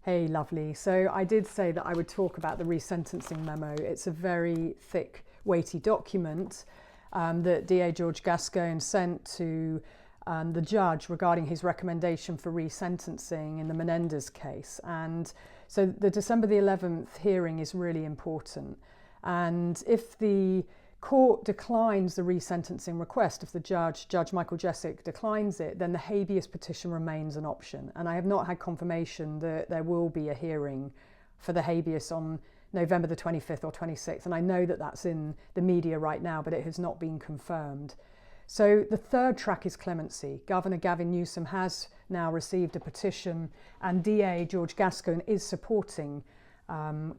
Hey, lovely. So I did say that I would talk about the resentencing memo. It's a very thick, weighty document that DA George Gascón sent to the judge regarding his recommendation for resentencing in the Menendez case. And so the December the 11th hearing is really important. And if the court declines the resentencing request, if the Judge Michael Jessup declines it, then the habeas petition remains an option. And I have not had confirmation that there will be a hearing for the habeas on November the 25th or 26th. And I know that that's in the media right now, but it has not been confirmed. So the third track is clemency. Governor Gavin Newsom has now received a petition, and DA George Gascón is supporting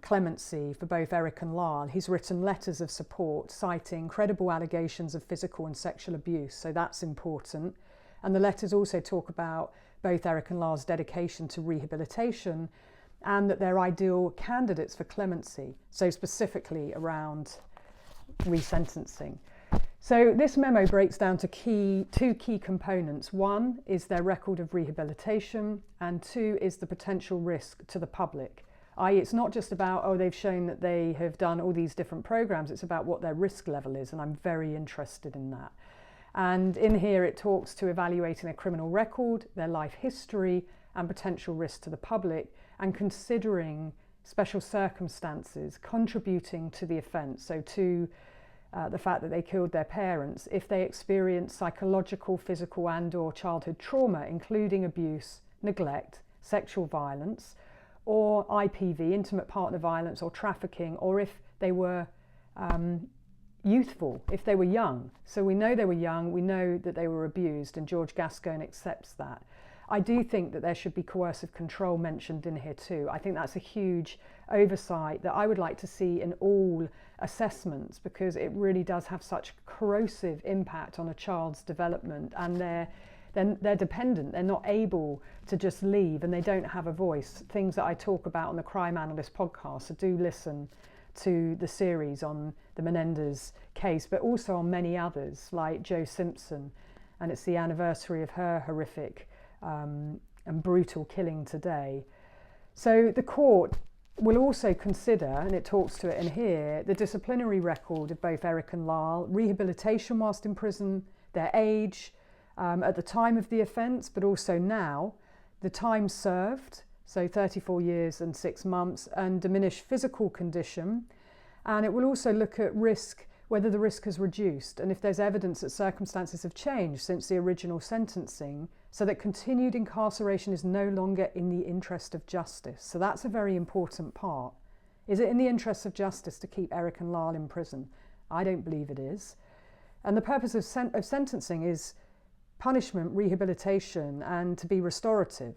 clemency for both Erik and Lyle. He's written letters of support citing credible allegations of physical and sexual abuse, so that's important. And the letters also talk about both Erik and Lyle's dedication to rehabilitation and that they're ideal candidates for clemency, so specifically around resentencing. So this memo breaks down to two key components. One is their record of rehabilitation, and two is the potential risk to the public. It's not just about, oh, they've shown that they have done all these different programs, it's about what their risk level is, and I'm very interested in that. And in here it talks to evaluating their criminal record, their life history, and potential risk to the public, and considering special circumstances contributing to the offence, so to the fact that they killed their parents, if they experience psychological, physical and/or childhood trauma, including abuse, neglect, sexual violence, or IPV, intimate partner violence, or trafficking, or if they were youthful, if they were young. So we know they were young, we know that they were abused, and George Gascón accepts that. I do think that there should be coercive control mentioned in here too. I think that's a huge oversight that I would like to see in all assessments, because it really does have such corrosive impact on a child's development, and they're dependent, they're not able to just leave, and they don't have a voice. Things that I talk about on the Crime Analyst podcast, so do listen to the series on the Menendez case, but also on many others like Jo Simpson, and it's the anniversary of her horrific and brutal killing today. So the court will also consider, and it talks to it in here, the disciplinary record of both Erik and Lyle, rehabilitation whilst in prison, their age, at the time of the offence, but also now, the time served, so 34 years and 6 months, and diminished physical condition. And it will also look at risk, whether the risk has reduced, and if there's evidence that circumstances have changed since the original sentencing, so that continued incarceration is no longer in the interest of justice. So that's a very important part. Is it in the interest of justice to keep Erik and Lyle in prison? I don't believe it is. And the purpose of sentencing is punishment, rehabilitation, and to be restorative.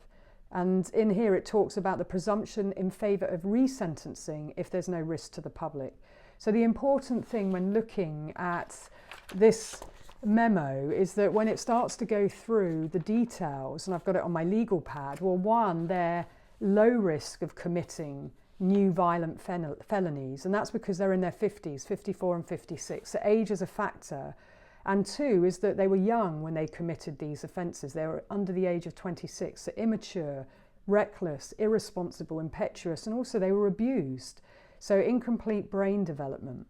And in here it talks about the presumption in favour of resentencing if there's no risk to the public. So the important thing when looking at this memo is that when it starts to go through the details, and I've got it on my legal pad, well, one, they're low risk of committing new violent felonies, and that's because they're in their 50s, 54 and 56, so age is a factor. And two is that they were young when they committed these offences. They were under the age of 26, so immature, reckless, irresponsible, impetuous, and also they were abused, so incomplete brain development.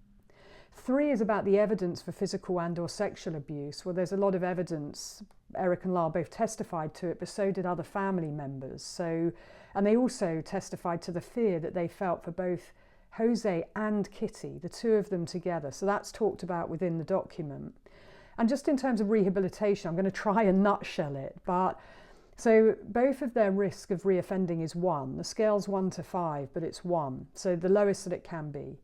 Three is about the evidence for physical and/or sexual abuse. Well, there's a lot of evidence. Erik and Lyle both testified to it, but so did other family members. And they also testified to the fear that they felt for both Jose and Kitty, the two of them together. So that's talked about within the document. And just in terms of rehabilitation, I'm going to try and nutshell it, but so both of their risk of reoffending is 1. The scale's 1 to 5, but it's 1, so the lowest that it can be.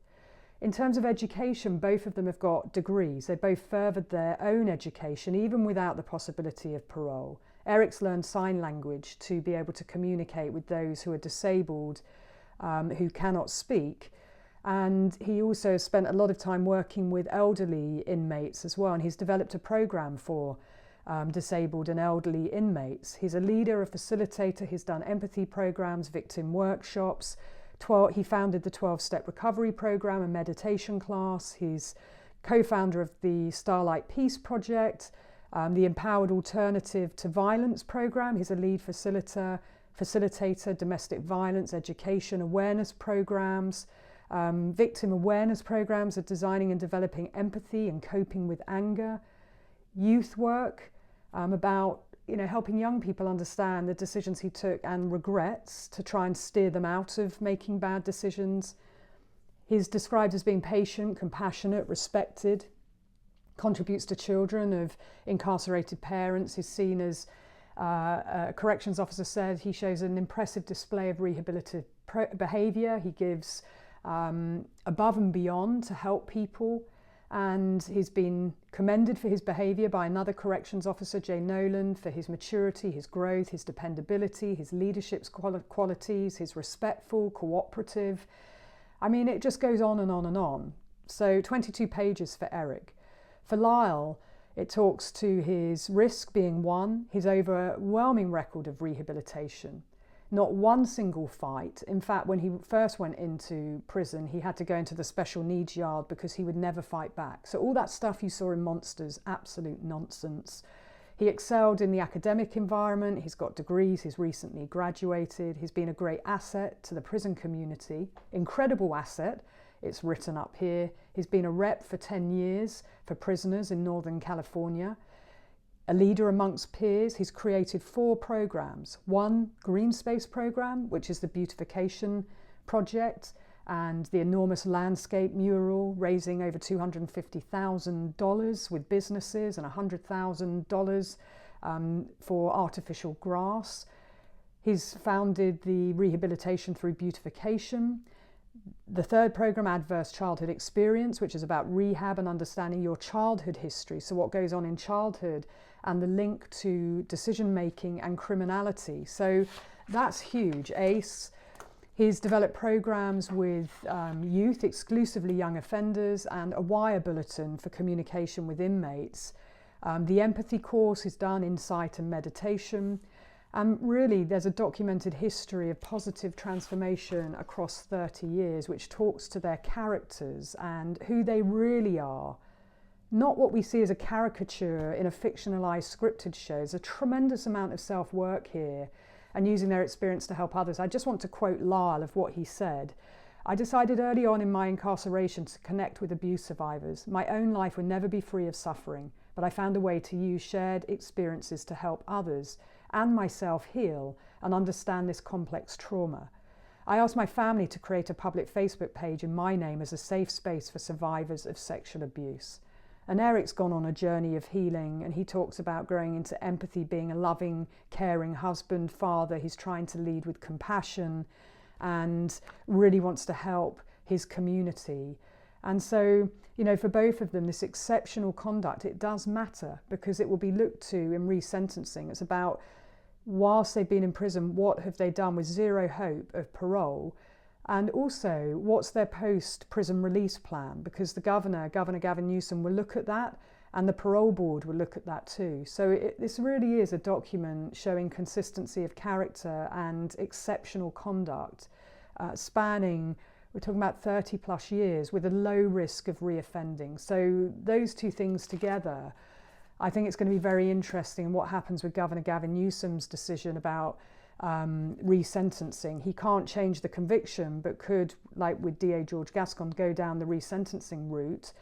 In terms of education, both of them have got degrees. They both furthered their own education, even without the possibility of parole. Erik's learned sign language to be able to communicate with those who are disabled, who cannot speak. And he also spent a lot of time working with elderly inmates as well, and he's developed a program for disabled and elderly inmates. He's a leader, a facilitator, he's done empathy programs, victim workshops. He founded the 12-step recovery program, a meditation class. He's co-founder of the Starlight Peace Project, the Empowered Alternative to Violence program. He's a lead facilitator, facilitator, domestic violence, education, awareness programs. Victim awareness programs are designing and developing empathy and coping with anger. Youth work about helping young people understand the decisions he took and regrets to try and steer them out of making bad decisions. He's described as being patient, compassionate, respected, contributes to children of incarcerated parents. He's seen as, a corrections officer said, he shows an impressive display of rehabilitative behaviour. He gives above and beyond to help people. And he's been commended for his behaviour by another corrections officer, Jay Nolan, for his maturity, his growth, his dependability, his leadership qualities, his respectful, cooperative. I mean, it just goes on and on and on. So 22 pages for Erik. For Lyle, it talks to his risk being one, his overwhelming record of rehabilitation. Not one single fight. In fact, when he first went into prison, he had to go into the special needs yard because he would never fight back. So all that stuff you saw in Monsters, absolute nonsense. He excelled in the academic environment. He's got degrees. He's recently graduated. He's been a great asset to the prison community. Incredible asset. It's written up here. He's been a rep for 10 years for prisoners in Northern California. A leader amongst peers. He's created 4 programs. One green space program, which is the beautification project, and the enormous landscape mural, raising over $250,000 with businesses and $100,000 for artificial grass. He's founded the Rehabilitation through Beautification. The 3rd program, Adverse Childhood Experience, which is about rehab and understanding your childhood history, so what goes on in childhood, and the link to decision making and criminality. So that's huge. ACE. He's developed programs with youth, exclusively young offenders, and a wire bulletin for communication with inmates. The empathy course is done, insight and meditation. And really, there's a documented history of positive transformation across 30 years, which talks to their characters and who they really are. Not what we see as a caricature in a fictionalized scripted show. There's a tremendous amount of self-work here and using their experience to help others. I just want to quote Lyle of what he said. I decided early on in my incarceration to connect with abuse survivors. My own life would never be free of suffering, but I found a way to use shared experiences to help others and myself heal and understand this complex trauma. I asked my family to create a public Facebook page in my name as a safe space for survivors of sexual abuse. And Erik's gone on a journey of healing, and he talks about growing into empathy, being a loving, caring husband, father. He's trying to lead with compassion and really wants to help his community. And so, for both of them, this exceptional conduct, it does matter because it will be looked to in resentencing. It's about, whilst they've been in prison, what have they done with zero hope of parole? And also, what's their post-prison release plan? Because the Governor Gavin Newsom, will look at that, and the parole board will look at that too. So this really is a document showing consistency of character and exceptional conduct, spanning, we're talking about 30 plus years with a low risk of reoffending. So those two things together, I think it's going to be very interesting what happens with Governor Gavin Newsom's decision about resentencing. He can't change the conviction, but could, like with DA George Gascón, go down the resentencing route.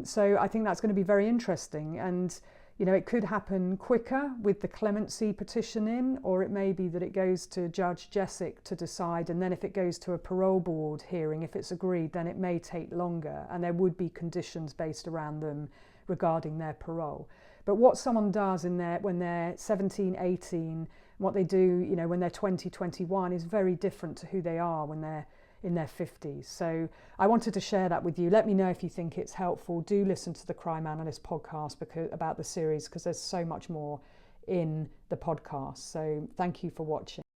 So I think that's going to be very interesting. And, it could happen quicker with the clemency petition in, or it may be that it goes to Judge Jessic to decide. And then if it goes to a parole board hearing, if it's agreed, then it may take longer. And there would be conditions based around them regarding their parole. But what someone does when they're 17, 18, what they do, when they're 20, 21 is very different to who they are when they're in their 50s. So I wanted to share that with you. Let me know if you think it's helpful. Do listen to the Crime Analyst podcast about the series, because there's so much more in the podcast. So thank you for watching.